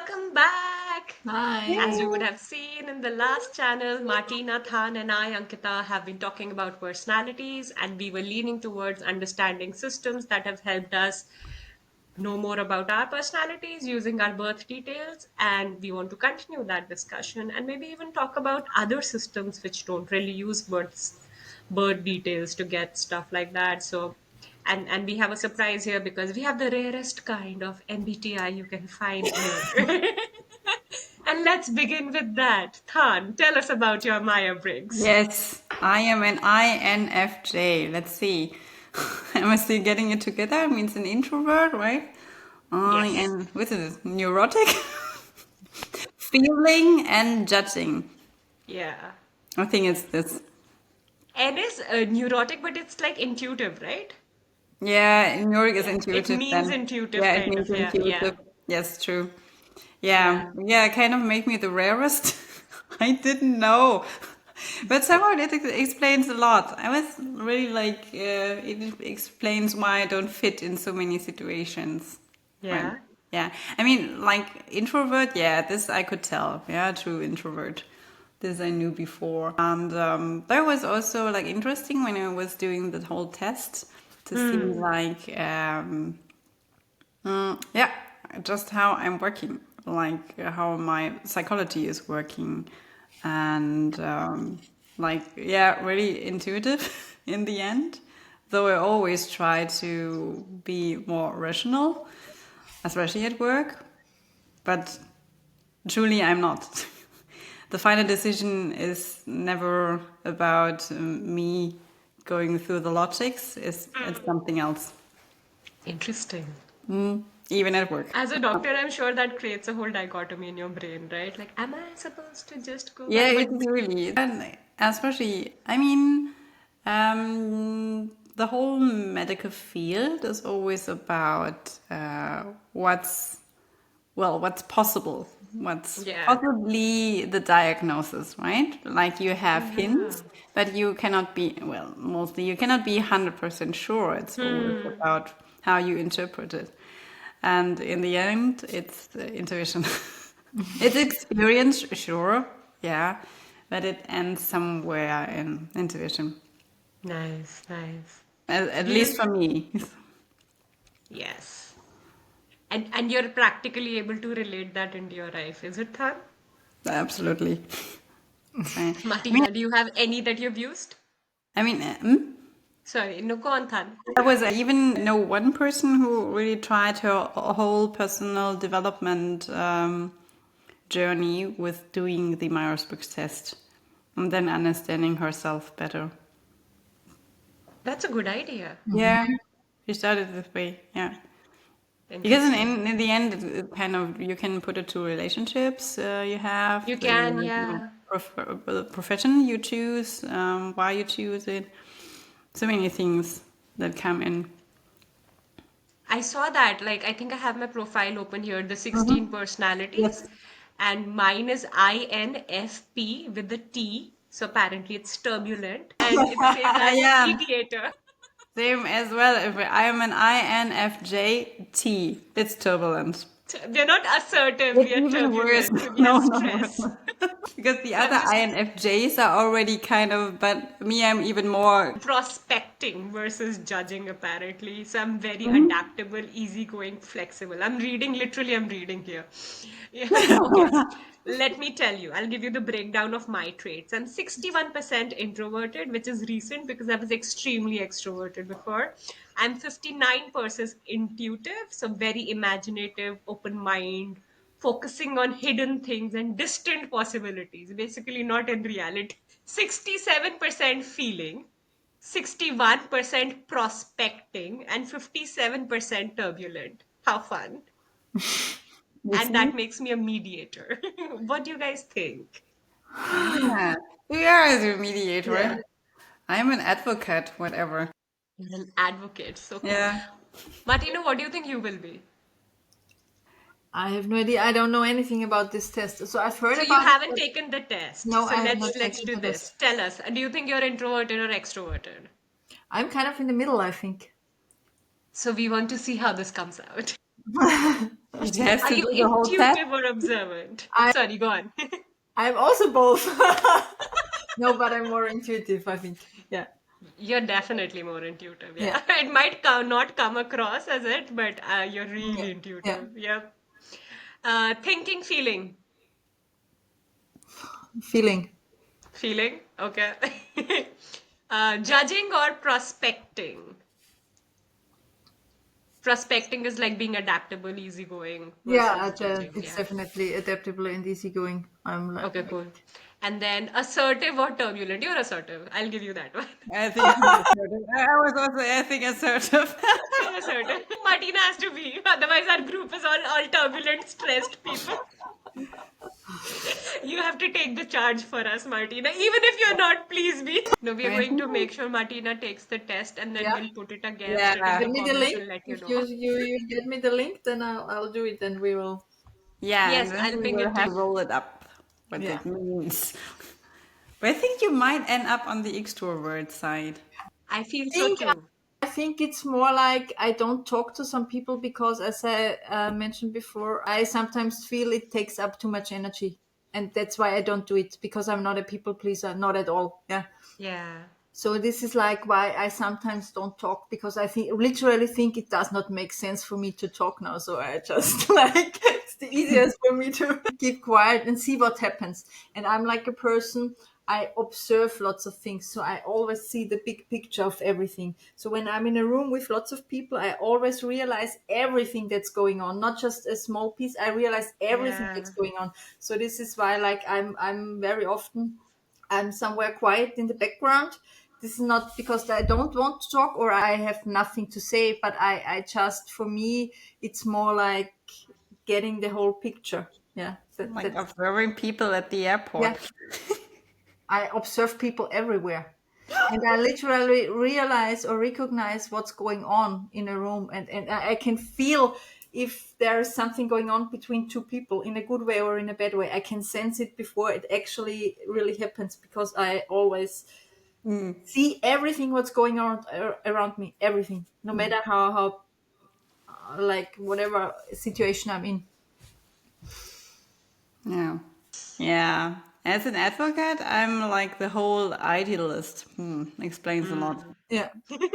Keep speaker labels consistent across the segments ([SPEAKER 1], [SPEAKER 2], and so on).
[SPEAKER 1] welcome back. As you
[SPEAKER 2] Hi.
[SPEAKER 1] would have seen in the last channel, Martina, Than, and I, Ankita, have been talking about personalities, and we were leaning towards understanding systems that have helped us know more about our personalities using our birth details. And we want to continue that discussion and maybe even talk about other systems which don't really use birth details to get stuff like that. So and we have a surprise here because we have the rarest kind of MBTI you can find here. And let's begin with that. Than, tell us about your Maya Briggs.
[SPEAKER 2] Yes, I am an INFJ. Let's see. Am I still getting it together? Means an introvert, right? I
[SPEAKER 1] Yes.
[SPEAKER 2] am, what is it? Neurotic? Feeling and judging.
[SPEAKER 1] Yeah.
[SPEAKER 2] I think it's this.
[SPEAKER 1] N is neurotic, but it's like intuitive, right?
[SPEAKER 2] Yeah, neurotic is
[SPEAKER 1] Yeah. It
[SPEAKER 2] intuitive
[SPEAKER 1] means
[SPEAKER 2] then.
[SPEAKER 1] intuitive,
[SPEAKER 2] Yeah, it
[SPEAKER 1] kind
[SPEAKER 2] means
[SPEAKER 1] of. Yeah. Yeah.
[SPEAKER 2] intuitive. Yes, true. Yeah,
[SPEAKER 1] Yeah.
[SPEAKER 2] yeah, kind of make me the rarest. I didn't know. But somehow it explains a lot. I was really like, it explains why I don't fit in so many situations. Right.
[SPEAKER 1] Yeah.
[SPEAKER 2] Yeah. I mean, like introvert, yeah, this I could tell. Yeah, true introvert. This I knew before. And that was also like interesting when I was doing the whole test to see like, yeah, just how I'm working, like how my psychology is working, and like yeah, really intuitive in the end. Though I always try to be more rational, especially at work, but truly I'm not. The final decision is never about me going through the logics. It's something else,
[SPEAKER 1] Interesting.
[SPEAKER 2] even at work.
[SPEAKER 1] As a doctor, I'm sure that creates a whole dichotomy in your brain, right? Like, am I supposed to just go
[SPEAKER 2] Yeah,
[SPEAKER 1] by?
[SPEAKER 2] it
[SPEAKER 1] But
[SPEAKER 2] is really. And especially, I mean, the whole medical field is always about what's possible, what's
[SPEAKER 1] yeah.
[SPEAKER 2] possibly the diagnosis, right? Like you have
[SPEAKER 1] Yeah.
[SPEAKER 2] hints, but you cannot be, well, mostly you cannot be 100% sure. It's always about how you interpret it. And in the end, it's the intuition. It's experience, sure, yeah, but it ends somewhere in intuition,
[SPEAKER 1] Nice, nice.
[SPEAKER 2] at
[SPEAKER 1] Do
[SPEAKER 2] least
[SPEAKER 1] you?
[SPEAKER 2] for me.
[SPEAKER 1] Yes. And you're practically able to relate that into your life, is it, Than?
[SPEAKER 2] Absolutely. I mean,
[SPEAKER 1] Martina, do you have any that you've used?
[SPEAKER 2] I mean,
[SPEAKER 1] Sorry, no, go on, Than.
[SPEAKER 2] I was even know one person who really tried her whole personal development journey with doing the Myers-Briggs test and then understanding herself better.
[SPEAKER 1] That's a good idea.
[SPEAKER 2] Yeah, she started this way. Yeah. Because
[SPEAKER 1] Interesting.
[SPEAKER 2] in the end, it kind of you can put it to relationships you have,
[SPEAKER 1] You can, yeah.
[SPEAKER 2] the profession you choose, why you choose it. So many things that come in.
[SPEAKER 1] I saw that. Like, I think I have my profile open here, the 16
[SPEAKER 2] Hmm.
[SPEAKER 1] personalities,
[SPEAKER 2] Yes,
[SPEAKER 1] and mine is INFP with the T. So apparently it's turbulent, and it says I'm a
[SPEAKER 2] yeah,
[SPEAKER 1] mediator.
[SPEAKER 2] same as well. If I am an INFJT, it's turbulent.
[SPEAKER 1] We're not assertive, we
[SPEAKER 2] It's
[SPEAKER 1] are
[SPEAKER 2] even worse.
[SPEAKER 1] turbulent. We have
[SPEAKER 2] No, no,
[SPEAKER 1] stress.
[SPEAKER 2] no. Because the
[SPEAKER 1] So
[SPEAKER 2] other
[SPEAKER 1] I'm just
[SPEAKER 2] INFJs are already kind of, but me, I'm even more.
[SPEAKER 1] prospecting versus judging, apparently. So I'm very
[SPEAKER 2] Mhm.
[SPEAKER 1] adaptable, easygoing, flexible. I'm reading here. Yeah. Okay. Let me tell you, I'll give you the breakdown of my traits. I'm 61% introverted, which is recent because I was extremely extroverted before. I'm 59% intuitive, so very imaginative, open mind, focusing on hidden things and distant possibilities, basically not in reality. 67% feeling, 61% prospecting, and 57% turbulent. How fun.
[SPEAKER 2] You
[SPEAKER 1] And that
[SPEAKER 2] see?
[SPEAKER 1] makes me a mediator. What do you guys think?
[SPEAKER 2] Yeah. You are the mediator, right?
[SPEAKER 1] Yeah.
[SPEAKER 2] I'm an advocate, whatever.
[SPEAKER 1] You're an advocate. So cool.
[SPEAKER 2] Yeah.
[SPEAKER 1] Martina, what do you think you will be?
[SPEAKER 3] I have no idea. I don't know anything about this test. So I've heard
[SPEAKER 1] So you
[SPEAKER 3] about it,
[SPEAKER 1] haven't
[SPEAKER 3] but
[SPEAKER 1] taken the test.
[SPEAKER 3] no,
[SPEAKER 1] So
[SPEAKER 3] I have
[SPEAKER 1] let's
[SPEAKER 3] not
[SPEAKER 1] let's
[SPEAKER 3] taken
[SPEAKER 1] do
[SPEAKER 3] the
[SPEAKER 1] this.
[SPEAKER 3] test.
[SPEAKER 1] Tell us, do you think you're introverted or extroverted?
[SPEAKER 3] I'm kind of in the middle, I think.
[SPEAKER 1] So we want to see how this comes out.
[SPEAKER 2] It has
[SPEAKER 1] Are
[SPEAKER 2] to
[SPEAKER 1] you
[SPEAKER 2] do the whole test.
[SPEAKER 1] intuitive or observant?
[SPEAKER 3] I
[SPEAKER 1] Sorry, go on.
[SPEAKER 3] I'm also both. No, but I'm more intuitive, I think. Yeah.
[SPEAKER 1] You're definitely more intuitive,
[SPEAKER 3] Yeah.
[SPEAKER 1] yeah. It might not come across as it, but you're
[SPEAKER 3] Yeah.
[SPEAKER 1] really
[SPEAKER 3] Yeah.
[SPEAKER 1] intuitive. Yep. Thinking, feeling.
[SPEAKER 3] Feeling.
[SPEAKER 1] Feeling, okay. Judging or prospecting? Prospecting is like being adaptable, easygoing
[SPEAKER 3] Yeah,
[SPEAKER 1] versus judging,
[SPEAKER 3] it's
[SPEAKER 1] yeah.
[SPEAKER 3] definitely adaptable and easygoing. I'm
[SPEAKER 1] Okay,
[SPEAKER 3] like,
[SPEAKER 1] cool. And then assertive or turbulent? You're assertive. I'll give you that one.
[SPEAKER 2] I think he's assertive. I was also, I think, assertive.
[SPEAKER 1] You're assertive. Martina has to be. Otherwise, our group is all turbulent, stressed people. You have to take the charge for us, Martina. Even if you're not, please be. No, we are
[SPEAKER 2] I
[SPEAKER 1] going
[SPEAKER 2] think,
[SPEAKER 1] to make sure Martina takes the test and then
[SPEAKER 3] yeah.
[SPEAKER 1] we'll put it against it in
[SPEAKER 2] yeah,
[SPEAKER 1] the
[SPEAKER 3] Get me the
[SPEAKER 1] comments
[SPEAKER 3] link.
[SPEAKER 1] and let you
[SPEAKER 3] If
[SPEAKER 1] know.
[SPEAKER 3] you get me the link, then I'll do it. Then we will.
[SPEAKER 2] yeah, and
[SPEAKER 1] Yes,
[SPEAKER 2] then
[SPEAKER 1] I'll
[SPEAKER 2] we
[SPEAKER 1] ping
[SPEAKER 2] will
[SPEAKER 1] it to
[SPEAKER 2] have
[SPEAKER 1] you.
[SPEAKER 2] to roll it up, what
[SPEAKER 3] Yeah.
[SPEAKER 2] it means. But I think you might end up on the extrovert side.
[SPEAKER 1] I feel so
[SPEAKER 3] think
[SPEAKER 1] too.
[SPEAKER 3] I think it's more like I don't talk to some people because, as I mentioned before, I sometimes feel it takes up too much energy, and that's why I don't do it because I'm not a people pleaser, not at all. Yeah.
[SPEAKER 1] Yeah.
[SPEAKER 3] So this is like why I sometimes don't talk because I think literally think it does not make sense for me to talk now. So I just like it's the easiest for me to keep quiet and see what happens. And I'm like a person, I observe lots of things. So I always see the big picture of everything. So when I'm in a room with lots of people, I always realize everything that's going on, not just a small piece. I realize everything
[SPEAKER 1] Yeah.
[SPEAKER 3] that's going on. So this is why like I'm very often I'm somewhere quiet in the background. This is not because I don't want to talk or I have nothing to say, but I just, for me, it's more like getting the whole picture. Yeah.
[SPEAKER 2] Like observing people at the
[SPEAKER 3] Yeah.
[SPEAKER 2] airport.
[SPEAKER 3] I observe people everywhere. And I literally realize or recognize what's going on in a room. And I can feel if there is something going on between two people in a good way or in a bad way. I can sense it before it actually really happens because I always see everything what's going on around me, everything, no matter how like whatever situation I'm in.
[SPEAKER 2] Yeah. Yeah. As an advocate, I'm like the whole idealist. Explains a lot.
[SPEAKER 3] Yeah.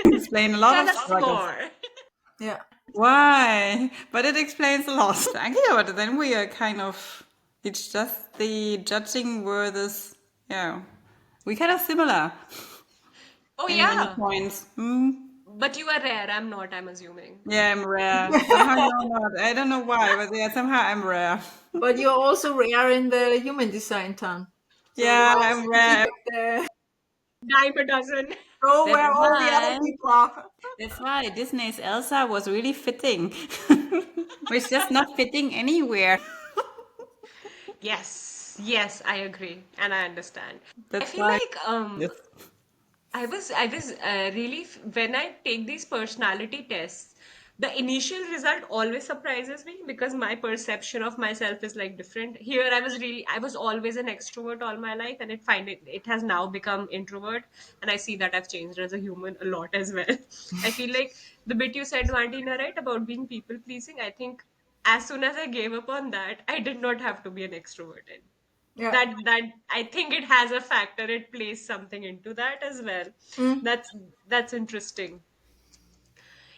[SPEAKER 2] Explain a lot
[SPEAKER 1] Tell
[SPEAKER 2] of
[SPEAKER 1] us
[SPEAKER 2] struggles.
[SPEAKER 1] more.
[SPEAKER 3] Yeah.
[SPEAKER 2] Why? But it explains a lot. Yeah, but then we are kind of. It's just the judging versus. Yeah. We kind of similar
[SPEAKER 1] Oh,
[SPEAKER 2] in many
[SPEAKER 1] yeah.
[SPEAKER 2] points.
[SPEAKER 1] But you are rare. I'm not, I'm assuming.
[SPEAKER 2] Yeah, I'm rare. Somehow you're not. I don't know why, but yeah, somehow I'm rare.
[SPEAKER 3] But you're also rare in the human design town. So you
[SPEAKER 2] Yeah,
[SPEAKER 3] are
[SPEAKER 2] I'm
[SPEAKER 3] really
[SPEAKER 2] rare.
[SPEAKER 3] like the
[SPEAKER 1] Dime a dozen.
[SPEAKER 3] go
[SPEAKER 2] That's
[SPEAKER 3] where all the other
[SPEAKER 2] why.
[SPEAKER 3] people are.
[SPEAKER 2] That's why Disney's Elsa was really fitting. It's just not fitting anywhere.
[SPEAKER 1] Yes, yes, I agree, and I understand. I
[SPEAKER 2] That's
[SPEAKER 1] feel
[SPEAKER 2] why.
[SPEAKER 1] like
[SPEAKER 2] Yes.
[SPEAKER 1] I was really when I take these personality tests, the initial result always surprises me because my perception of myself is like different. Here, I was always an extrovert all my life, and it has now become introvert, and I see that I've changed as a human a lot as well. I feel like the bit you said, Martina, right, about being people pleasing. I think as soon as I gave up on that, I did not have to be an extrovert
[SPEAKER 3] Yeah.
[SPEAKER 1] that I think it has a factor. It plays something into that as well.
[SPEAKER 3] Mm.
[SPEAKER 1] that's that's interesting.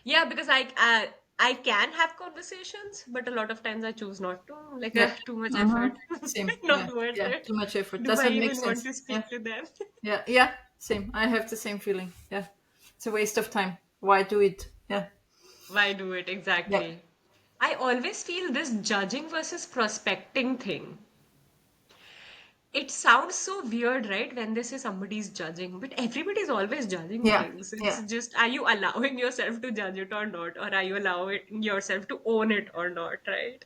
[SPEAKER 1] Yeah, because I can have conversations, but a lot of times I choose not to, like
[SPEAKER 3] Yeah.
[SPEAKER 1] too much effort.
[SPEAKER 2] Mm-hmm.
[SPEAKER 3] Same. Yeah.
[SPEAKER 1] Not worth
[SPEAKER 3] Yeah.
[SPEAKER 1] it.
[SPEAKER 3] Too much effort.
[SPEAKER 1] Do I
[SPEAKER 3] Doesn't make
[SPEAKER 1] even want
[SPEAKER 3] sense.
[SPEAKER 1] to
[SPEAKER 3] Yeah.
[SPEAKER 1] speak to them?
[SPEAKER 3] Yeah. Yeah. Same. I have the same feeling. Yeah. It's a waste of time. Why do it? Yeah.
[SPEAKER 1] Why do it
[SPEAKER 3] Yeah.
[SPEAKER 1] exactly? I always feel this judging versus prospecting thing. It sounds so weird, right? When they say somebody's judging, but everybody's always judging
[SPEAKER 3] Yeah.
[SPEAKER 1] things.
[SPEAKER 3] Yeah.
[SPEAKER 1] It's just, are you allowing yourself to judge it or not? Or are you allowing yourself to own it or not, right?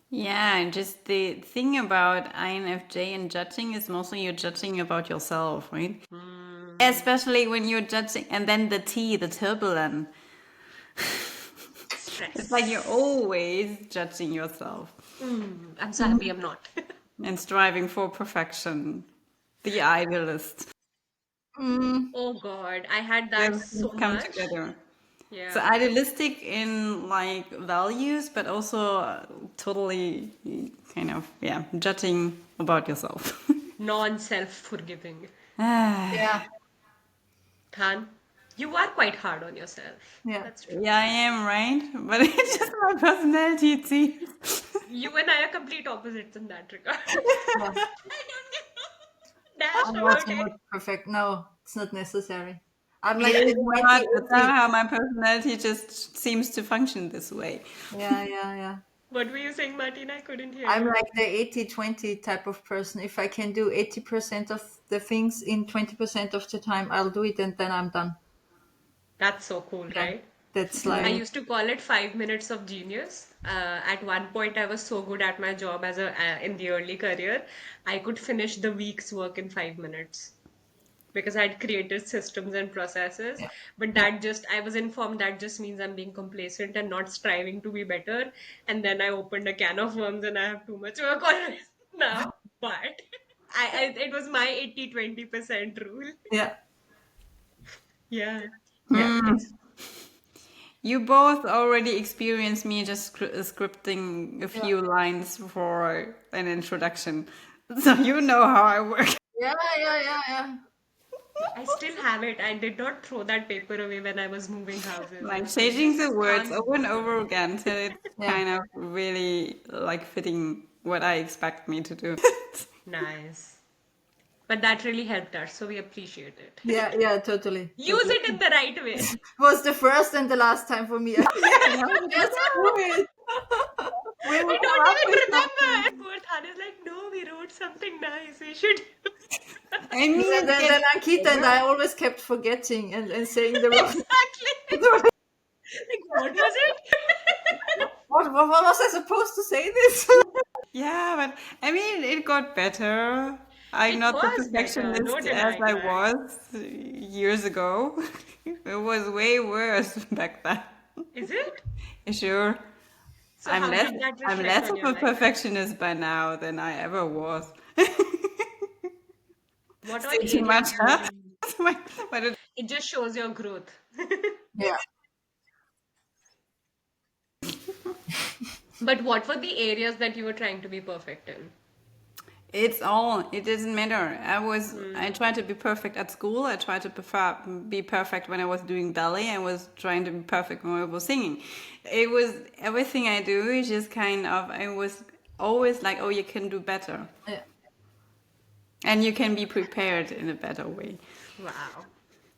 [SPEAKER 2] Yeah, and just the thing about INFJ and judging is mostly you're judging about yourself, right? Especially when you're judging, and then the T, the turbulent. It's like you're
[SPEAKER 1] Stress.
[SPEAKER 2] always judging yourself
[SPEAKER 1] I'm so happy I'm not.
[SPEAKER 2] and striving for perfection. The idealist.
[SPEAKER 3] Mm.
[SPEAKER 1] Oh God, I had that
[SPEAKER 2] Those things
[SPEAKER 1] so
[SPEAKER 2] come
[SPEAKER 1] much.
[SPEAKER 2] together. So
[SPEAKER 1] Yeah.
[SPEAKER 2] idealistic in like values, but also totally kind of, yeah, judging about yourself.
[SPEAKER 1] Non-self forgiving.
[SPEAKER 2] Ah,
[SPEAKER 3] Yeah,
[SPEAKER 1] Than, you are quite hard on yourself.
[SPEAKER 3] yeah,
[SPEAKER 1] That's true.
[SPEAKER 2] yeah, I am, right? But it's just
[SPEAKER 1] Yeah.
[SPEAKER 2] my personality, it seems.
[SPEAKER 1] You and I are complete opposites in that regard. I
[SPEAKER 3] yeah.
[SPEAKER 1] don't give a dash
[SPEAKER 3] I'm
[SPEAKER 1] about
[SPEAKER 3] also
[SPEAKER 1] it.
[SPEAKER 3] not perfect. No, it's not necessary. I'm
[SPEAKER 2] It
[SPEAKER 3] like
[SPEAKER 2] is
[SPEAKER 3] the
[SPEAKER 2] not,
[SPEAKER 3] 20
[SPEAKER 2] but
[SPEAKER 3] 80.
[SPEAKER 2] somehow my personality just seems to function this way.
[SPEAKER 3] Yeah, yeah, yeah.
[SPEAKER 1] What were you saying, Martina? I couldn't hear
[SPEAKER 3] I'm
[SPEAKER 1] you.
[SPEAKER 3] like the 80-20 type of person. If I can do 80% of the things in 20% of the time, I'll do it and then I'm done.
[SPEAKER 1] That's so cool,
[SPEAKER 3] Yeah.
[SPEAKER 1] right?
[SPEAKER 3] That's
[SPEAKER 1] I
[SPEAKER 3] like,
[SPEAKER 1] used to call it 5 minutes of genius. At one point, I was so good at my job as a in the early career, I could finish the week's work in 5 minutes because I had created systems and processes.
[SPEAKER 3] yeah,
[SPEAKER 1] But
[SPEAKER 3] yeah,
[SPEAKER 1] that just, I was informed that just means I'm being complacent and not striving to be better. And then I opened a can of worms and I have too much work already now. But it was my 80-20% rule.
[SPEAKER 3] yeah,
[SPEAKER 1] Yeah.
[SPEAKER 3] yeah,
[SPEAKER 1] It's
[SPEAKER 2] You both already experienced me just scripting a
[SPEAKER 3] yeah,
[SPEAKER 2] few lines for an introduction. So you know how I work.
[SPEAKER 3] yeah, yeah, yeah, yeah.
[SPEAKER 1] I still have it. I did not throw that paper away when I was moving houses. I
[SPEAKER 2] Like
[SPEAKER 1] was like,
[SPEAKER 2] changing
[SPEAKER 1] this
[SPEAKER 2] the
[SPEAKER 1] is
[SPEAKER 2] words
[SPEAKER 1] Khan's
[SPEAKER 2] over and
[SPEAKER 1] book.
[SPEAKER 2] over again till it's
[SPEAKER 3] Yeah.
[SPEAKER 2] kind of really like fitting what I expect me to do.
[SPEAKER 1] Nice. But that really helped us, so we appreciate it.
[SPEAKER 3] Yeah, yeah, totally,
[SPEAKER 1] Use
[SPEAKER 3] totally.
[SPEAKER 1] it in the right way.
[SPEAKER 3] Was the first and the last time for me.
[SPEAKER 2] Yeah,
[SPEAKER 3] Let's do it. We will
[SPEAKER 1] I
[SPEAKER 3] come
[SPEAKER 1] don't
[SPEAKER 3] up with something.
[SPEAKER 1] even remember. Poor Than is like, no, we wrote something nice. We should.
[SPEAKER 2] I mean,
[SPEAKER 3] Yeah,
[SPEAKER 2] it
[SPEAKER 3] then
[SPEAKER 2] gets
[SPEAKER 3] Ankita and I always kept forgetting and saying the wrong.
[SPEAKER 1] Exactly. Like, what was it?
[SPEAKER 3] What was I supposed to say this?
[SPEAKER 2] yeah, but I mean, it got better. I'm
[SPEAKER 1] It
[SPEAKER 2] not the
[SPEAKER 1] was better, no
[SPEAKER 2] perfectionist as
[SPEAKER 1] denying
[SPEAKER 2] I
[SPEAKER 1] that.
[SPEAKER 2] was years ago. It was way worse back then.
[SPEAKER 1] Is it?
[SPEAKER 2] Sure.
[SPEAKER 1] So, how did that
[SPEAKER 2] I'm
[SPEAKER 1] reflect
[SPEAKER 2] less
[SPEAKER 1] on
[SPEAKER 2] of
[SPEAKER 1] your
[SPEAKER 2] a
[SPEAKER 1] life?
[SPEAKER 2] perfectionist by now than I ever was.
[SPEAKER 1] What all
[SPEAKER 2] Say too
[SPEAKER 1] areas
[SPEAKER 2] much,
[SPEAKER 1] do you
[SPEAKER 2] huh?
[SPEAKER 1] think?
[SPEAKER 2] Why did
[SPEAKER 1] It just shows your growth.
[SPEAKER 3] Yeah.
[SPEAKER 1] But what were the areas that you were trying to be perfect in?
[SPEAKER 2] It's all. It doesn't matter. I
[SPEAKER 1] Hmm.
[SPEAKER 2] tried to be perfect at school. I tried to be perfect when I was doing ballet. I was trying to be perfect when I was singing. It was everything I do is just kind of, I was always like, oh, you can do better.
[SPEAKER 3] Yeah.
[SPEAKER 2] And you can be prepared in a better way.
[SPEAKER 1] Wow.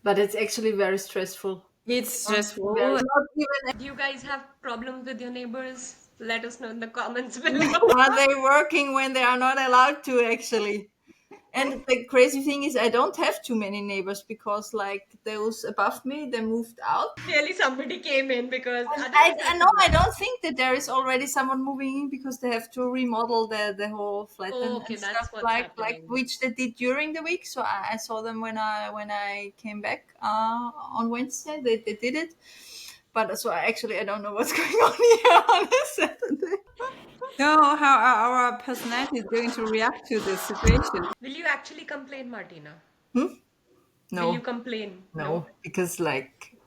[SPEAKER 3] But it's actually very stressful.
[SPEAKER 2] It's
[SPEAKER 3] Very,
[SPEAKER 2] stressful.
[SPEAKER 3] not even
[SPEAKER 1] Do you guys have problems with your neighbors? Let us know in the comments below.
[SPEAKER 3] are they working when they are not allowed to actually. And the crazy thing is I don't have too many neighbors because like those above me they moved out.
[SPEAKER 1] Clearly, somebody came in because
[SPEAKER 3] And
[SPEAKER 1] otherwise,
[SPEAKER 3] I
[SPEAKER 1] that's a
[SPEAKER 3] know I
[SPEAKER 1] good
[SPEAKER 3] don't
[SPEAKER 1] thing.
[SPEAKER 3] think that there is already someone moving in because they have to remodel the whole flat
[SPEAKER 1] Oh,
[SPEAKER 3] and
[SPEAKER 1] okay,
[SPEAKER 3] stuff
[SPEAKER 1] that's what's
[SPEAKER 3] like
[SPEAKER 1] happening.
[SPEAKER 3] which they did during the week. So I saw them when I came back on Wednesday. They did it, but so I don't know what's going on here on a Saturday.
[SPEAKER 2] So, how are our personalities going to react to this situation?
[SPEAKER 1] Will you actually complain, Martina?
[SPEAKER 3] Hmm?
[SPEAKER 1] Will you
[SPEAKER 3] No,
[SPEAKER 1] complain? No?
[SPEAKER 3] no, because like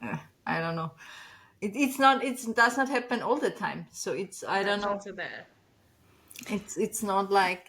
[SPEAKER 3] I don't know. It's not it does not happen all the time. So it's I don't
[SPEAKER 1] That's
[SPEAKER 3] know.
[SPEAKER 1] also there.
[SPEAKER 3] It's not like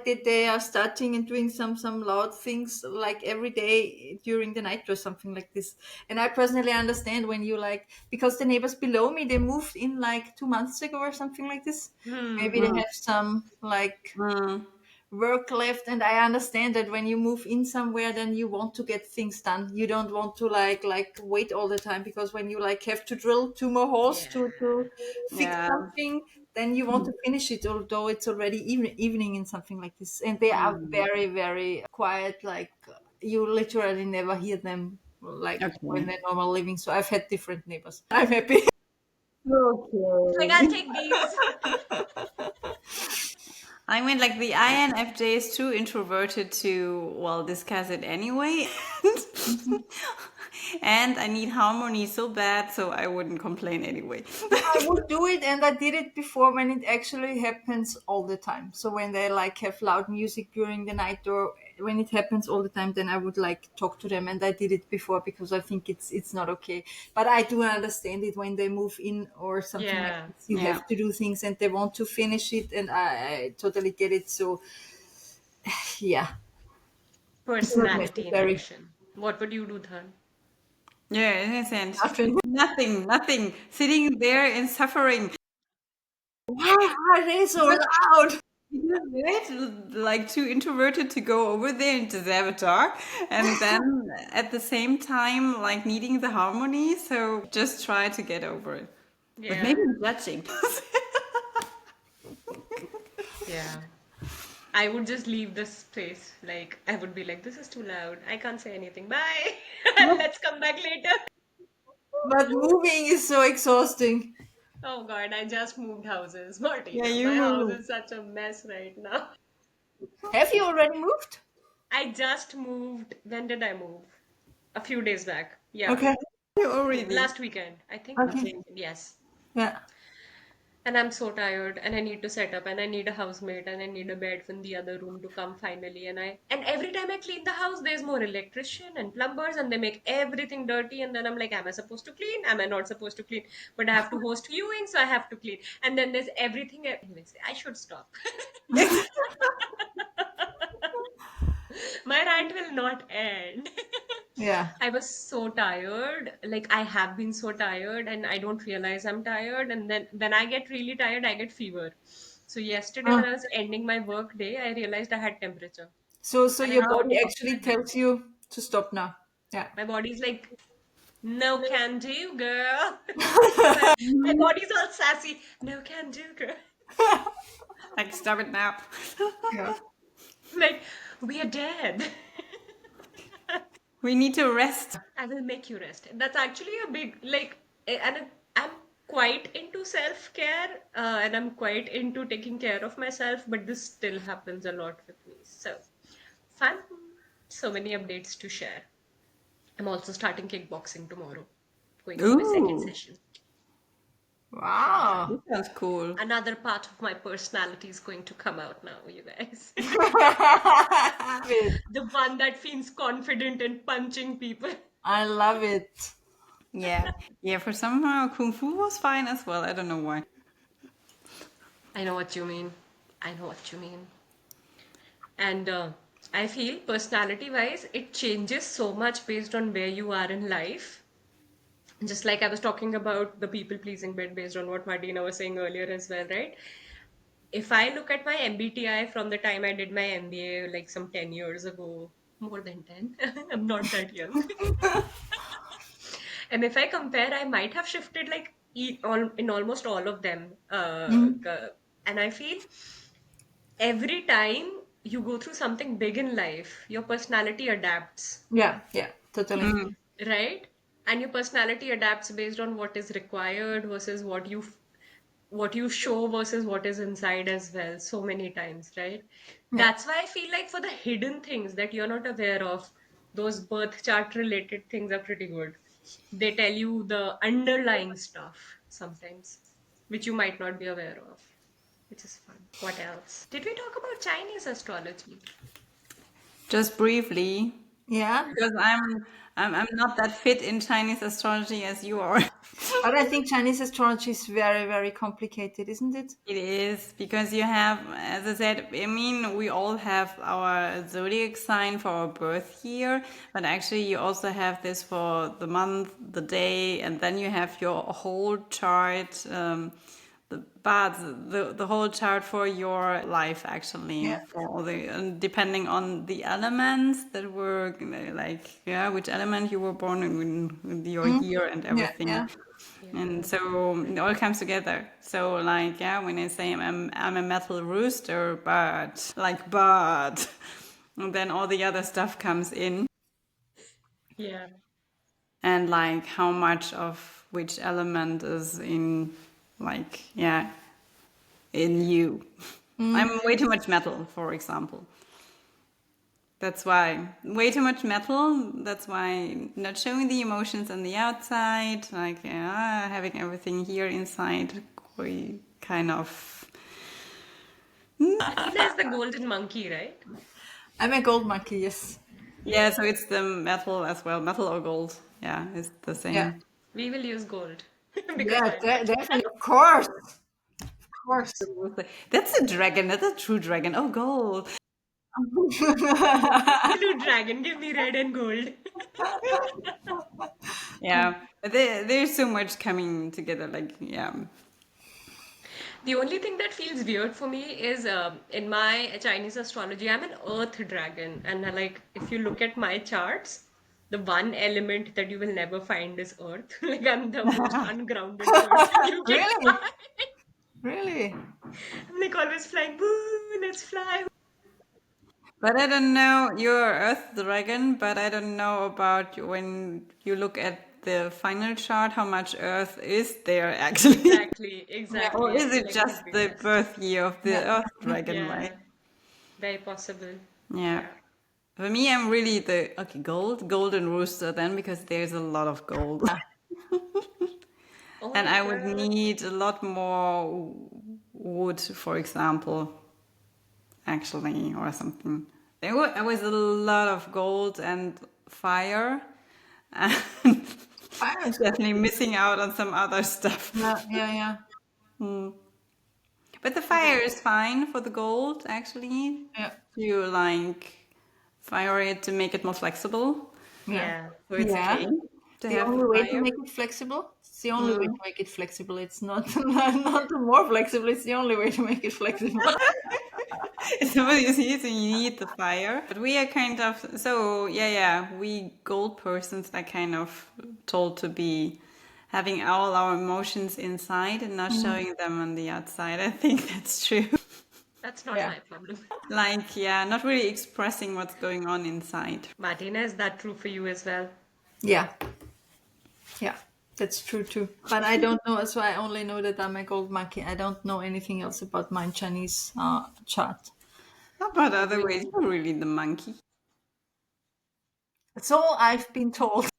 [SPEAKER 3] that they are starting and doing some loud things like every day during the night or something like this. And I personally understand when you like because the neighbors below me they moved in like 2 months ago or something like this. Maybe they
[SPEAKER 2] Mm,
[SPEAKER 3] have some like
[SPEAKER 2] mm,
[SPEAKER 3] work left, and I understand that when you move in somewhere then you want to get things done. You don't want to like wait all the time because when you like have to drill two more holes
[SPEAKER 1] Yeah.
[SPEAKER 3] to fix
[SPEAKER 2] yeah.
[SPEAKER 3] something, then you want to finish it although it's already evening and something like this. And they are
[SPEAKER 2] Mm,
[SPEAKER 3] very very quiet, like you literally never hear them like when
[SPEAKER 2] okay.
[SPEAKER 3] they're normal living. So I've had different neighbors. I'm happy.
[SPEAKER 1] It's like, I'll take these.
[SPEAKER 2] I mean, like the INFJ is too introverted to, well, discuss it anyway. And I need harmony so bad, so I wouldn't complain anyway.
[SPEAKER 3] I would do it, and I did it before when it actually happens all the time. So when they like have loud music during the night or when it happens all the time, then I would like talk to them, and I did it before because I think it's not okay. But I do understand it when they move in or something like
[SPEAKER 1] Yeah.
[SPEAKER 3] this. You
[SPEAKER 2] Yeah.
[SPEAKER 3] have to do things, and they want to finish it, and I totally get it. So yeah, it's not
[SPEAKER 1] Personality in
[SPEAKER 3] necessary.
[SPEAKER 1] action. What would you do, Dhan?
[SPEAKER 2] Yeah, in a sense.
[SPEAKER 3] Nothing.
[SPEAKER 2] Nothing. Sitting there in suffering.
[SPEAKER 3] Why are they so loud?
[SPEAKER 2] Right? Like too introverted to go over there and just have a talk. And then at the same time, like needing the harmony. So just try to get over it. But
[SPEAKER 1] Yeah.
[SPEAKER 2] maybe judging.
[SPEAKER 1] Yeah. I would just leave this place. Like, I would be like, this is too loud. I can't say anything. Bye. Let's come back later.
[SPEAKER 3] But moving is so exhausting.
[SPEAKER 1] Oh God, I just moved houses.
[SPEAKER 2] Yeah,
[SPEAKER 1] Martina,
[SPEAKER 2] you
[SPEAKER 1] my house
[SPEAKER 2] move.
[SPEAKER 1] is such a mess right now.
[SPEAKER 3] Have you already moved?
[SPEAKER 1] I just moved. When did I move? A few days back. Yeah.
[SPEAKER 3] Okay.
[SPEAKER 2] You already.
[SPEAKER 1] Last weekend. I think last
[SPEAKER 3] Okay.
[SPEAKER 1] weekend. Yes.
[SPEAKER 3] Yeah.
[SPEAKER 1] And I'm so tired and I need to set up and I need a housemate and I need a bed from the other room to come finally. And every time I clean the house, there's more electrician and plumbers and they make everything dirty. And then I'm like, am I supposed to clean? Am I not supposed to clean? But I have to host viewing, so I have to clean. And then there's everything. Anyways, I should stop. My rant will not end.
[SPEAKER 3] Yeah.
[SPEAKER 1] I was so tired. Like I have been so tired and I don't realize I'm tired. And then when I get really tired, I get fever. So yesterday when
[SPEAKER 3] Ah.
[SPEAKER 1] I was ending my work day, I realized I had temperature.
[SPEAKER 3] So
[SPEAKER 1] And I
[SPEAKER 3] your
[SPEAKER 1] got
[SPEAKER 3] body actually
[SPEAKER 1] doctor.
[SPEAKER 3] tells you to stop now. Yeah.
[SPEAKER 1] My body's like, no can do, girl. My body's all sassy. No can do, girl.
[SPEAKER 2] Like, stop it now.
[SPEAKER 3] Yeah.
[SPEAKER 1] Like, we are dead.
[SPEAKER 2] We need to rest.
[SPEAKER 1] I will make you rest. That's actually a big like, I'm quite into self-care, and I'm quite into taking care of myself, but this still happens a lot with me. So fun. So many updates to share. I'm also starting kickboxing tomorrow. Going for my second
[SPEAKER 2] Ooh,
[SPEAKER 1] session. Fun, fun.
[SPEAKER 3] Wow.
[SPEAKER 2] this sounds cool.
[SPEAKER 1] Another part of my personality is going to come out now, you guys.
[SPEAKER 3] It.
[SPEAKER 1] The one that feels confident in punching people.
[SPEAKER 3] I love it.
[SPEAKER 2] Yeah. Yeah, for somehow Kung Fu was fine as well. I don't know why.
[SPEAKER 1] I know what you mean. I know what you mean. And I feel personality wise, it changes so much based on where you are in life. Just like I was talking about the people pleasing bit based on what Martina was saying earlier as well, right? If I look at my MBTI from the time I did my MBA, like some 10 years ago, more than 10, I'm not that young. And if I compare, I might have shifted like in almost all of them.
[SPEAKER 3] Mm.
[SPEAKER 1] And I feel every time you go through something big in life, your personality adapts,
[SPEAKER 3] Yeah. Yeah. Totally.
[SPEAKER 1] right? And your personality adapts based on what is required versus what you show versus what is inside as well, so many times, right?
[SPEAKER 3] Yeah.
[SPEAKER 1] That's why I feel like for the hidden things that you're not aware of, those birth chart related things are pretty good. They tell you the underlying stuff sometimes, which you might not be aware of, which is fun. What else? Did we talk about Chinese astrology?
[SPEAKER 2] Just briefly,
[SPEAKER 3] Yeah.
[SPEAKER 2] because I'm not that fit in Chinese astrology as you are.
[SPEAKER 3] But I think Chinese astrology is very, very complicated, isn't it?
[SPEAKER 2] It is because you have, as I said, I mean, we all have our zodiac sign for our birth year, but actually, you also have this for the month, the day, and then you have your whole chart, the whole chart for your life, actually,
[SPEAKER 3] Yeah.
[SPEAKER 2] for all the, and depending on the elements that were like, yeah, which element you were born in, with your
[SPEAKER 3] Mm.
[SPEAKER 2] year and
[SPEAKER 3] Yeah.
[SPEAKER 2] everything.
[SPEAKER 3] Yeah.
[SPEAKER 2] And
[SPEAKER 1] Yeah.
[SPEAKER 2] so it all comes together. So like, yeah, when I say I'm a metal rooster, but and then all the other stuff comes in,
[SPEAKER 1] Yeah.
[SPEAKER 2] and like how much of which element is in, like, yeah, in you.
[SPEAKER 3] Mm.
[SPEAKER 2] I'm way too much metal, for example. That's why way too much metal. That's why not showing the emotions on the outside, like, yeah, having everything here inside, kind of.
[SPEAKER 1] Athena is the golden monkey, right?
[SPEAKER 3] I'm a gold monkey, yes.
[SPEAKER 2] Yeah, so it's the metal as well, metal or gold. Yeah, it's the
[SPEAKER 3] Yeah.
[SPEAKER 2] same.
[SPEAKER 1] We will use gold because
[SPEAKER 3] Yeah,
[SPEAKER 1] why not?
[SPEAKER 3] definitely. Of course. Of course.
[SPEAKER 2] That's a dragon. That's a true dragon. Oh, gold.
[SPEAKER 1] Blue dragon, give me red and gold.
[SPEAKER 2] Yeah, but there's so much coming together. Like, yeah.
[SPEAKER 1] The only thing that feels weird for me is in my Chinese astrology, I'm an earth dragon. And like, if you look at my charts, the one element that you will never find is earth. Like, I'm the most ungrounded person you can
[SPEAKER 3] Really?
[SPEAKER 1] find.
[SPEAKER 3] Really?
[SPEAKER 1] I'm like always flying, woo, let's fly.
[SPEAKER 2] But I don't know. You're Earth Dragon, but I don't know about when you look at the final chart, how much Earth is there actually.
[SPEAKER 1] Exactly,
[SPEAKER 2] Yeah, or
[SPEAKER 1] exactly. I
[SPEAKER 2] is
[SPEAKER 1] feel
[SPEAKER 2] it
[SPEAKER 1] like
[SPEAKER 2] just
[SPEAKER 1] could be
[SPEAKER 2] the
[SPEAKER 1] less.
[SPEAKER 2] birth year of the
[SPEAKER 3] Yeah.
[SPEAKER 2] Earth Dragon, right?
[SPEAKER 1] Yeah, very possible.
[SPEAKER 2] Yeah.
[SPEAKER 1] Yeah.
[SPEAKER 2] For me, I'm really the okay golden rooster then because there's a lot of gold,
[SPEAKER 1] Oh
[SPEAKER 2] and
[SPEAKER 1] my
[SPEAKER 2] I would
[SPEAKER 1] God.
[SPEAKER 2] need a lot more wood, for example, actually, or something. There was a lot of gold and fire, and
[SPEAKER 3] Fire is good.
[SPEAKER 2] definitely missing out on some other
[SPEAKER 3] Yeah,
[SPEAKER 2] stuff.
[SPEAKER 3] yeah, yeah.
[SPEAKER 2] But the
[SPEAKER 1] Okay.
[SPEAKER 2] fire is fine for the gold, actually.
[SPEAKER 3] Yeah.
[SPEAKER 2] You like fire it to make it more flexible.
[SPEAKER 3] Yeah.
[SPEAKER 1] Yeah.
[SPEAKER 2] So it's
[SPEAKER 3] Yeah.
[SPEAKER 2] okay to
[SPEAKER 3] The
[SPEAKER 2] have
[SPEAKER 3] only way to
[SPEAKER 2] fire.
[SPEAKER 3] make it flexible. It's the only way to make it flexible. It's not not more flexible. It's the only way to make it flexible.
[SPEAKER 2] So you see, so you need the fire. But we are kind of so yeah. We gold persons are kind of told to be having all our emotions inside and not
[SPEAKER 3] Mm.
[SPEAKER 2] showing them on the outside. I think that's true.
[SPEAKER 1] That's not
[SPEAKER 3] Yeah.
[SPEAKER 1] my problem.
[SPEAKER 2] Like yeah, not really expressing what's going on inside.
[SPEAKER 1] Martina, is that true for you as well?
[SPEAKER 3] Yeah. Yeah. That's true too. But I don't know. So I only know that I'm a gold monkey. I don't know anything else about my Chinese chart.
[SPEAKER 2] How about
[SPEAKER 1] I
[SPEAKER 2] other ways?
[SPEAKER 1] will.
[SPEAKER 2] You're really the monkey.
[SPEAKER 3] So I've been told.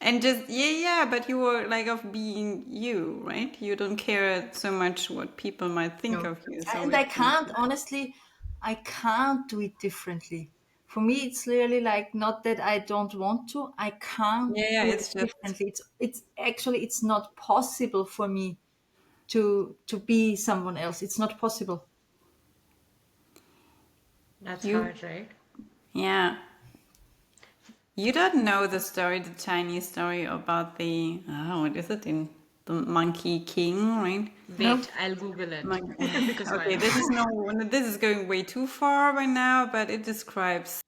[SPEAKER 2] And just yeah, but you were like of being you, right? You don't care so much what people might think
[SPEAKER 3] No.
[SPEAKER 2] of you. So
[SPEAKER 3] And I
[SPEAKER 2] it's
[SPEAKER 3] can't, honestly, I can't do it differently. For me, it's really like not that I don't want to, I can't
[SPEAKER 2] yeah,
[SPEAKER 3] do it
[SPEAKER 2] it's just
[SPEAKER 3] differently. It's actually it's not possible for me to be someone else. It's not possible.
[SPEAKER 1] That's
[SPEAKER 2] you.
[SPEAKER 1] hard, right?
[SPEAKER 2] Yeah. You don't know the story, the Chinese story about the what is it in the Monkey King, right?
[SPEAKER 3] No.
[SPEAKER 1] Wait, I'll Google it.
[SPEAKER 2] Mon-
[SPEAKER 1] Because why
[SPEAKER 2] okay,
[SPEAKER 1] not?
[SPEAKER 2] this is going way too far by now, but it describes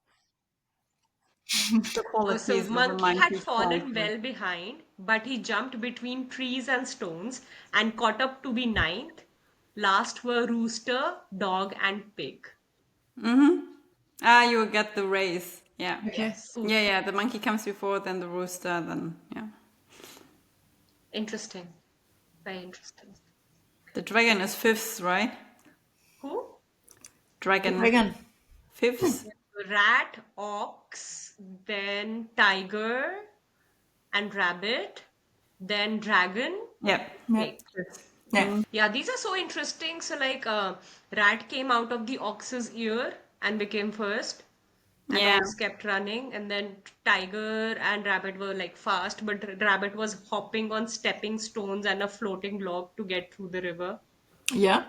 [SPEAKER 2] the
[SPEAKER 1] Oh, so
[SPEAKER 2] qualities of a
[SPEAKER 1] monkey had
[SPEAKER 2] monkey
[SPEAKER 1] fallen
[SPEAKER 2] fighter.
[SPEAKER 1] well behind, but he jumped between trees and stones and caught up to be ninth. Last were rooster, dog, and pig.
[SPEAKER 2] Ah, you get the race. Yeah.
[SPEAKER 3] Okay.
[SPEAKER 1] Yes. Ooh,
[SPEAKER 2] Yeah, the monkey comes before, then the rooster, then yeah.
[SPEAKER 1] interesting. Very interesting.
[SPEAKER 2] The dragon is fifth, right?
[SPEAKER 1] Who?
[SPEAKER 2] Dragon
[SPEAKER 3] Dragon.
[SPEAKER 2] fifth.
[SPEAKER 1] Rat, ox, then tiger and rabbit, then dragon.
[SPEAKER 2] Yeah.
[SPEAKER 3] Yeah.
[SPEAKER 1] Wait.
[SPEAKER 3] Yeah.
[SPEAKER 1] Yeah, these are so interesting. So, like, rat came out of the ox's ear and became first, and
[SPEAKER 2] Yeah.
[SPEAKER 1] ox kept running, and then tiger and rabbit were like fast, but rabbit was hopping on stepping stones and a floating log to get through the river.
[SPEAKER 3] Yeah.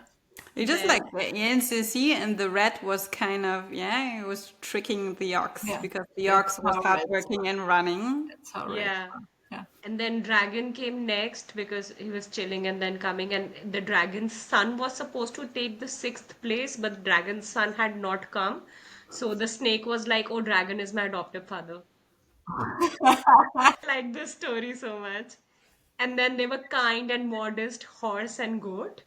[SPEAKER 2] It just like
[SPEAKER 1] Then,
[SPEAKER 2] the and the rat was kind of it was tricking the ox
[SPEAKER 3] Yeah.
[SPEAKER 2] because the
[SPEAKER 3] That's
[SPEAKER 2] ox was
[SPEAKER 3] how rats
[SPEAKER 2] hardworking
[SPEAKER 3] are.
[SPEAKER 2] and running.
[SPEAKER 3] That's how rats
[SPEAKER 1] yeah.
[SPEAKER 3] are. Yeah.
[SPEAKER 1] And then dragon came next because he was chilling and then coming, and the dragon's son was supposed to take the sixth place, but the dragon's son had not come. So the snake was like, "Oh, dragon is my adoptive father." I like this story so much. And then they were kind and modest horse and goat.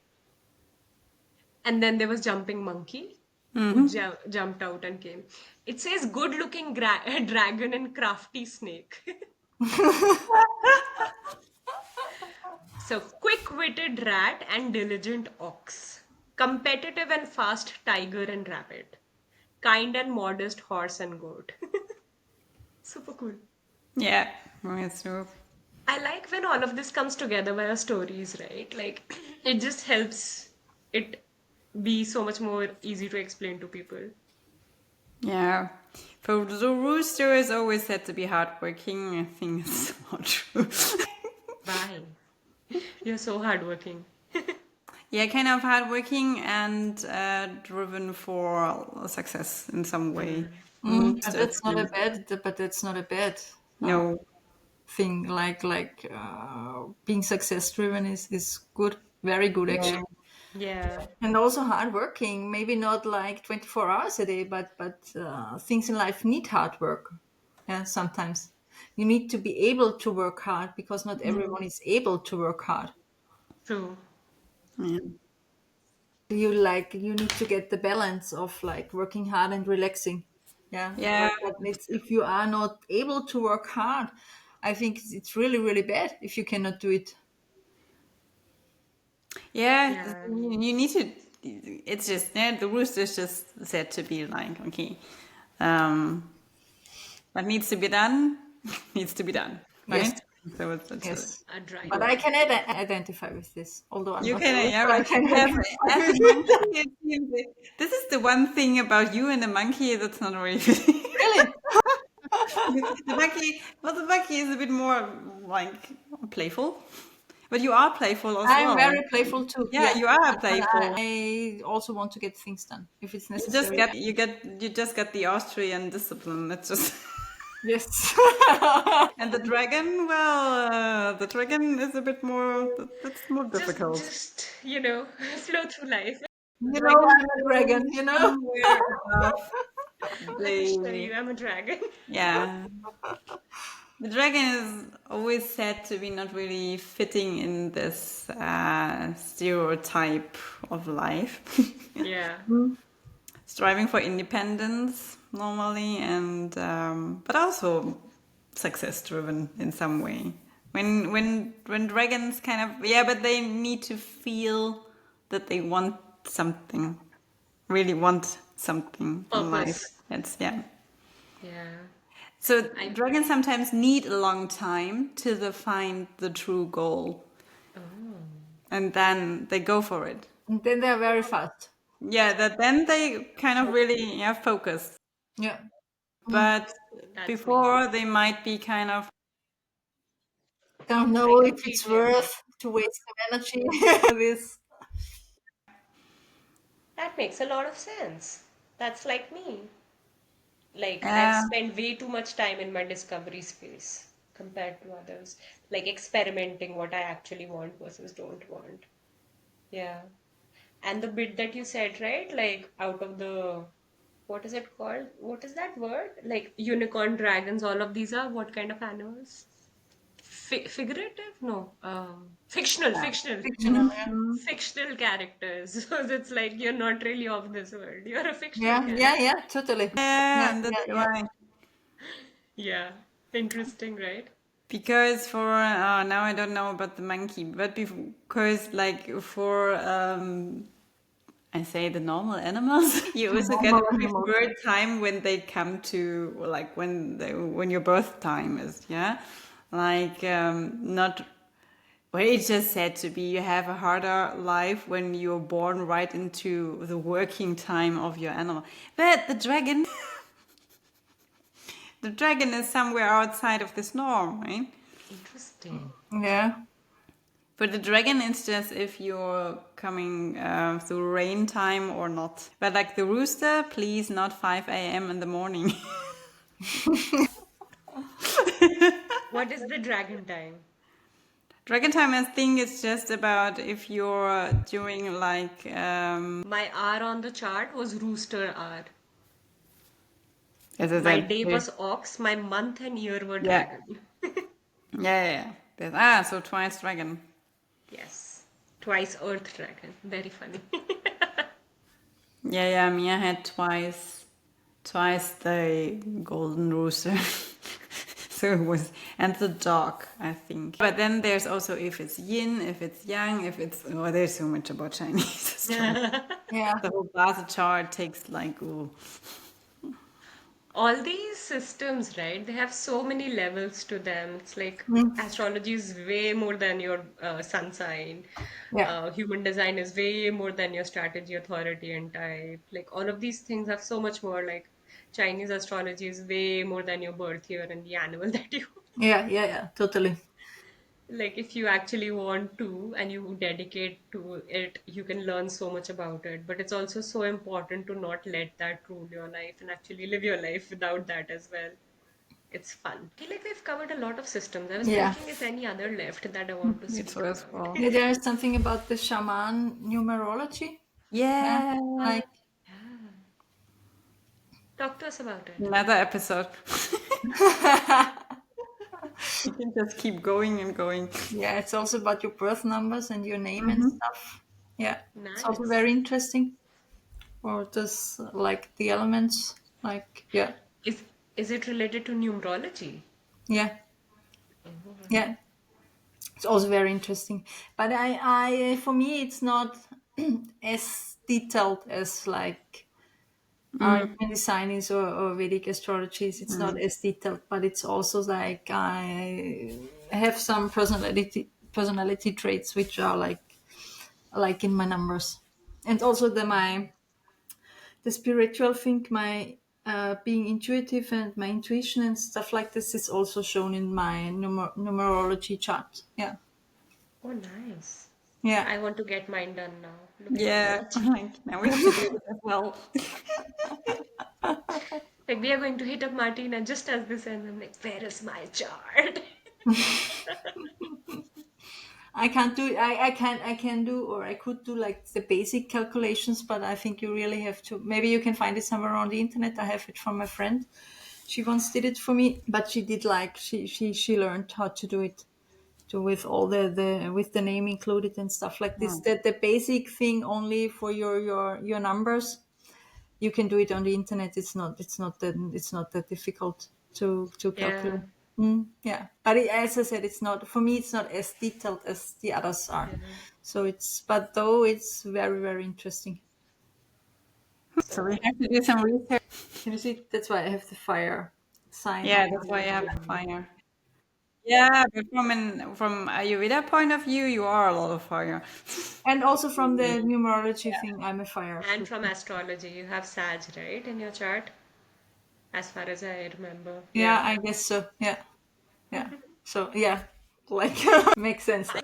[SPEAKER 1] And then there was jumping monkey who jumped out and came. It says good looking dragon and crafty snake. So, quick witted rat and diligent ox, competitive and fast tiger and rabbit, kind and modest horse and goat. Super cool.
[SPEAKER 2] Yeah, it's true.
[SPEAKER 1] I like when all of this comes together via stories, right? Like, it just helps. it be so much more easy to explain to people.
[SPEAKER 2] Yeah. For the rooster is always said to be hardworking. I think it's not true.
[SPEAKER 1] Why? You're so hardworking.
[SPEAKER 2] Yeah, kind of hardworking and driven for success in some way.
[SPEAKER 3] But that's not a bad. But that's not a bad
[SPEAKER 2] No.
[SPEAKER 3] thing. Being success driven is good, very good
[SPEAKER 2] Yeah.
[SPEAKER 3] actually,
[SPEAKER 1] Yeah,
[SPEAKER 3] and also hardworking. Maybe not like 24 hours a day, but things in life need hard work. Yeah, sometimes you need to be able to work hard because not everyone is able to work hard.
[SPEAKER 1] true.
[SPEAKER 2] Yeah.
[SPEAKER 3] You need to get the balance of like working hard and relaxing. Yeah,
[SPEAKER 2] Yeah.
[SPEAKER 3] but if you are not able to work hard, I think it's really really bad if you cannot do it.
[SPEAKER 2] Yeah.
[SPEAKER 1] Yeah,
[SPEAKER 2] You need to. It's just, yeah, the rooster is just said to be like, okay, um, what needs to be done needs to be done,
[SPEAKER 3] Yes,
[SPEAKER 2] right? So it's
[SPEAKER 3] yes.
[SPEAKER 1] a
[SPEAKER 3] But
[SPEAKER 1] dragon.
[SPEAKER 3] I can identify with this, although I'm
[SPEAKER 2] you
[SPEAKER 3] not a
[SPEAKER 2] can, yeah,
[SPEAKER 3] rooster, I
[SPEAKER 2] but
[SPEAKER 3] can
[SPEAKER 2] as,
[SPEAKER 3] identify
[SPEAKER 2] as a
[SPEAKER 3] with
[SPEAKER 2] monkey,
[SPEAKER 3] it.
[SPEAKER 2] it seems this is the one thing about you and the monkey that's not really.
[SPEAKER 3] Really,
[SPEAKER 2] The monkey, well, the monkey is a bit more like playful, but you are playful as
[SPEAKER 3] I'm
[SPEAKER 2] well.
[SPEAKER 3] very playful too.
[SPEAKER 2] Yeah,
[SPEAKER 3] Yeah,
[SPEAKER 2] you are
[SPEAKER 3] but
[SPEAKER 2] playful.
[SPEAKER 3] I also want to get things done if it's
[SPEAKER 2] You just
[SPEAKER 3] necessary.
[SPEAKER 2] get you just got the Austrian discipline. That's just
[SPEAKER 3] Yes.
[SPEAKER 2] and the dragon. Well, the dragon is a bit more. That's more difficult.
[SPEAKER 1] Just flow through life.
[SPEAKER 2] The
[SPEAKER 3] You know,
[SPEAKER 2] dragon
[SPEAKER 3] I'm a
[SPEAKER 2] is
[SPEAKER 3] dragon, you know?
[SPEAKER 2] somewhere above
[SPEAKER 1] Let me show you,
[SPEAKER 2] the.
[SPEAKER 1] I'm a dragon.
[SPEAKER 2] Yeah, the dragon is always said to be not really fitting in this stereotype of life.
[SPEAKER 1] Yeah,
[SPEAKER 2] Striving for independence normally, and but also success driven in some way. When dragons kind of, yeah, but they need to feel that they want something, really want something in life.
[SPEAKER 1] purpose.
[SPEAKER 2] It's, yeah.
[SPEAKER 1] Yeah,
[SPEAKER 2] So
[SPEAKER 1] I.
[SPEAKER 2] dragons sometimes need a long time to define the true goal,
[SPEAKER 1] Oh,
[SPEAKER 2] and then they go for it.
[SPEAKER 3] And then they're very fast.
[SPEAKER 2] Yeah, that then they kind of really, yeah, focus.
[SPEAKER 3] Yeah.
[SPEAKER 2] But
[SPEAKER 1] that's me.
[SPEAKER 2] before they might be kind of,
[SPEAKER 3] Don't
[SPEAKER 1] I
[SPEAKER 3] know if it's
[SPEAKER 1] completely agree.
[SPEAKER 3] worth to waste some energy for this.
[SPEAKER 1] That makes a lot of sense. That's like me. Like, I've
[SPEAKER 2] yeah,
[SPEAKER 1] spent way too much time in my discovery space compared to others. Like, experimenting what I actually want versus don't want. Yeah. And the bit that you said, right? Like, out of the, what is it called? What is that word? Like, unicorn, dragons, all of these are what kind of animals? Figurative? No. Fictional, fictional.
[SPEAKER 3] Fictional, yeah.
[SPEAKER 1] Fictional characters. So it's like you're not really of this world. You're a fictional
[SPEAKER 3] Yeah, yeah,
[SPEAKER 1] character.
[SPEAKER 3] yeah, totally.
[SPEAKER 2] yeah,
[SPEAKER 3] Yeah,
[SPEAKER 2] and
[SPEAKER 3] yeah,
[SPEAKER 2] that's
[SPEAKER 3] yeah.
[SPEAKER 2] why.
[SPEAKER 1] Yeah. Interesting, right?
[SPEAKER 2] Because for now I don't know about the monkey, but because like for I say the normal animals, you also get a
[SPEAKER 3] Normal animals.
[SPEAKER 2] preferred time when they come to, like when your birth time is, yeah, like not. Well, it's just said to be you have a harder life when you're born right into the working time of your animal. But the dragon is somewhere outside of this norm, right?
[SPEAKER 1] Interesting.
[SPEAKER 3] Yeah.
[SPEAKER 2] But the dragon is just if you're coming through rain time or not. But like the rooster, please not 5 a.m. in the morning.
[SPEAKER 1] What is the dragon time?
[SPEAKER 2] Dragon time, I think, is just about if you're doing like
[SPEAKER 1] My hour on the chart was rooster hour.
[SPEAKER 2] as I
[SPEAKER 1] My
[SPEAKER 2] said,
[SPEAKER 1] day was ox, my month and year were
[SPEAKER 2] yeah,
[SPEAKER 1] dragon.
[SPEAKER 2] yeah. So twice dragon.
[SPEAKER 1] Yes. Twice earth dragon. Very funny.
[SPEAKER 2] Yeah. Mia had twice the golden rooster. So it was, and the dog, I think. But then there's also if it's yin, if it's yang, if it's, oh, there's so much about Chinese astrology.
[SPEAKER 3] Yeah.
[SPEAKER 2] The whole Basa chart takes like, ooh.
[SPEAKER 1] all these systems, right? They have so many levels to them. It's like
[SPEAKER 3] Mm.
[SPEAKER 1] astrology is way more than your sun sign.
[SPEAKER 3] Yeah.
[SPEAKER 1] Human design is way more than your strategy, authority, and type. Like all of these things have so much more. Like Chinese astrology is way more than your birth year and the animal that you
[SPEAKER 3] Yeah, yeah, yeah, totally.
[SPEAKER 1] like if you actually want to and you dedicate to it, you can learn so much about it. But it's also so important to not let that rule your life and actually live your life without that as well. It's fun. I feel like we've covered a lot of systems. I was
[SPEAKER 3] Yeah.
[SPEAKER 1] thinking is any other left that I want to
[SPEAKER 2] Me too
[SPEAKER 1] speak
[SPEAKER 2] as
[SPEAKER 1] about.
[SPEAKER 2] well.
[SPEAKER 3] Yeah, there's something about the shaman numerology. Yeah.
[SPEAKER 2] Yeah.
[SPEAKER 3] Like
[SPEAKER 1] Talk to us about it.
[SPEAKER 2] Another episode. We can just keep going and going.
[SPEAKER 3] yeah, it's also about your birth numbers and your name and
[SPEAKER 2] Hmm.
[SPEAKER 3] stuff. Yeah. It's also
[SPEAKER 1] Nice.
[SPEAKER 3] very interesting. Or just like the elements. Like yeah.
[SPEAKER 1] Is is it related to numerology?
[SPEAKER 3] Yeah. Yeah. It's also very interesting. But for me it's not as detailed as like
[SPEAKER 2] Mm.
[SPEAKER 3] human design is or Vedic astrology is. It's not
[SPEAKER 2] Mm.
[SPEAKER 3] as detailed, but it's also like I have some personality traits which are like in my numbers, and also the spiritual thing, my being intuitive and my intuition and stuff like this is also shown in my numerology chart. Yeah,
[SPEAKER 1] Oh, nice.
[SPEAKER 3] yeah.
[SPEAKER 1] I want to get mine done now. Looking
[SPEAKER 2] Yeah,
[SPEAKER 1] forward to.
[SPEAKER 2] like now we have to do it as well.
[SPEAKER 1] Like we are going to hit up Martina just as this ends. I'm like, where is my chart?
[SPEAKER 3] I can't do I can do or I could do like the basic calculations, but I think you really have to, maybe you can find it somewhere on the internet. I have it from my friend. She once did it for me, but she did like she learned how to do it to with all the with the name included and stuff like this.
[SPEAKER 2] Mm.
[SPEAKER 3] That the basic thing only for your numbers. You can do it on the internet. It's not that difficult to
[SPEAKER 1] Yeah,
[SPEAKER 3] calculate. Yeah, but as I said, it's not for me. It's not as detailed as the others are.
[SPEAKER 1] yeah.
[SPEAKER 3] So but though it's very very interesting.
[SPEAKER 2] So we
[SPEAKER 1] So,
[SPEAKER 2] have to do some research.
[SPEAKER 3] Can you see? That's why I have the fire sign
[SPEAKER 2] Yeah,
[SPEAKER 3] on
[SPEAKER 2] that's why
[SPEAKER 3] my.
[SPEAKER 2] you have the fire. Yeah, but from Ayurveda point of view, you are a lot of fire.
[SPEAKER 3] And also from the numerology thing, I'm a fire
[SPEAKER 1] and
[SPEAKER 3] too.
[SPEAKER 1] from astrology, you have Sag, right, in your chart, as far as I remember.
[SPEAKER 3] Yeah,
[SPEAKER 1] Yeah.
[SPEAKER 3] I guess so. Yeah, yeah. So yeah, like makes sense.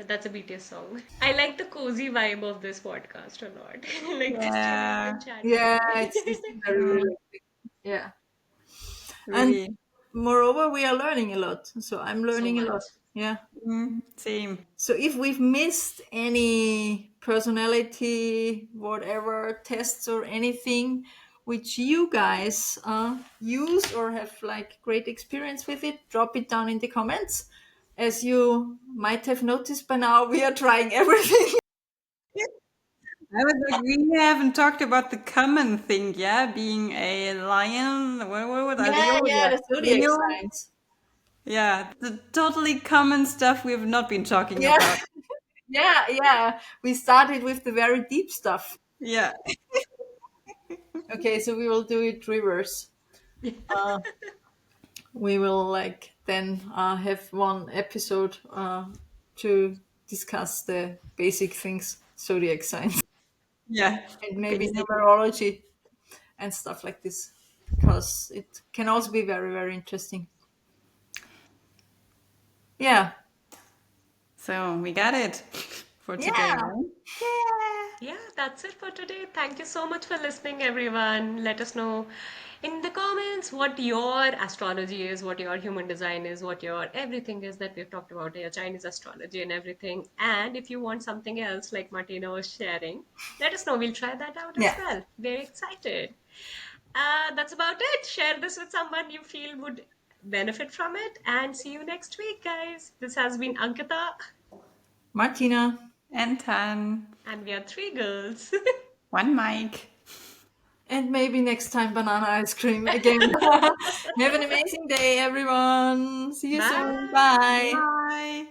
[SPEAKER 1] That's a BTS song. I like the cozy vibe of this podcast a lot. Like just chilling
[SPEAKER 2] Yeah,
[SPEAKER 1] and
[SPEAKER 3] Yeah,
[SPEAKER 1] chatting.
[SPEAKER 3] it's very
[SPEAKER 2] mm,
[SPEAKER 3] relaxing. Yeah. And
[SPEAKER 2] really.
[SPEAKER 3] moreover, we are learning a lot. So I'm
[SPEAKER 1] So
[SPEAKER 3] learning a lot.
[SPEAKER 1] much.
[SPEAKER 3] Yeah.
[SPEAKER 2] Same.
[SPEAKER 3] So if we've missed any personality, whatever tests or anything which you guys use or have like great experience with it, drop it down in the comments. As you might have noticed by now, we are trying everything.
[SPEAKER 2] I was like, we haven't talked about the common thing, yeah, being a lion. What are
[SPEAKER 3] Yeah,
[SPEAKER 2] Leo?
[SPEAKER 3] yeah,
[SPEAKER 2] Yeah,
[SPEAKER 3] the zodiac
[SPEAKER 2] Leo.
[SPEAKER 3] signs.
[SPEAKER 2] Yeah, the totally common stuff we've not been talking
[SPEAKER 3] Yeah,
[SPEAKER 2] about.
[SPEAKER 3] yeah, yeah. We started with the very deep stuff.
[SPEAKER 2] Yeah,
[SPEAKER 3] Okay, so we will do it reverse. Uh, we will like then have one episode to discuss the basic things, zodiac signs,
[SPEAKER 2] yeah,
[SPEAKER 3] and maybe
[SPEAKER 2] basic.
[SPEAKER 3] numerology and stuff like this, because it can also be very very interesting. Yeah,
[SPEAKER 2] So we got it for today,
[SPEAKER 3] yeah,
[SPEAKER 2] right?
[SPEAKER 1] Yeah, that's it for today. Thank you so much for listening, everyone. Let us know in the comments what your astrology is, what your human design is, what your everything is that we've talked about, your Chinese astrology and everything. And if you want something else, like Martina was sharing, let us know. We'll try that out as
[SPEAKER 3] yeah,
[SPEAKER 1] well. Very excited. That's about it. Share this with someone you feel would benefit from it. And see you next week, guys. This has been Ankita,
[SPEAKER 3] Martina,
[SPEAKER 2] And Tan,
[SPEAKER 1] and we are three girls.
[SPEAKER 2] one mic.
[SPEAKER 3] and maybe next time banana ice cream again. Have an amazing day, everyone. See you soon.
[SPEAKER 1] Bye.
[SPEAKER 3] Bye.
[SPEAKER 2] Bye.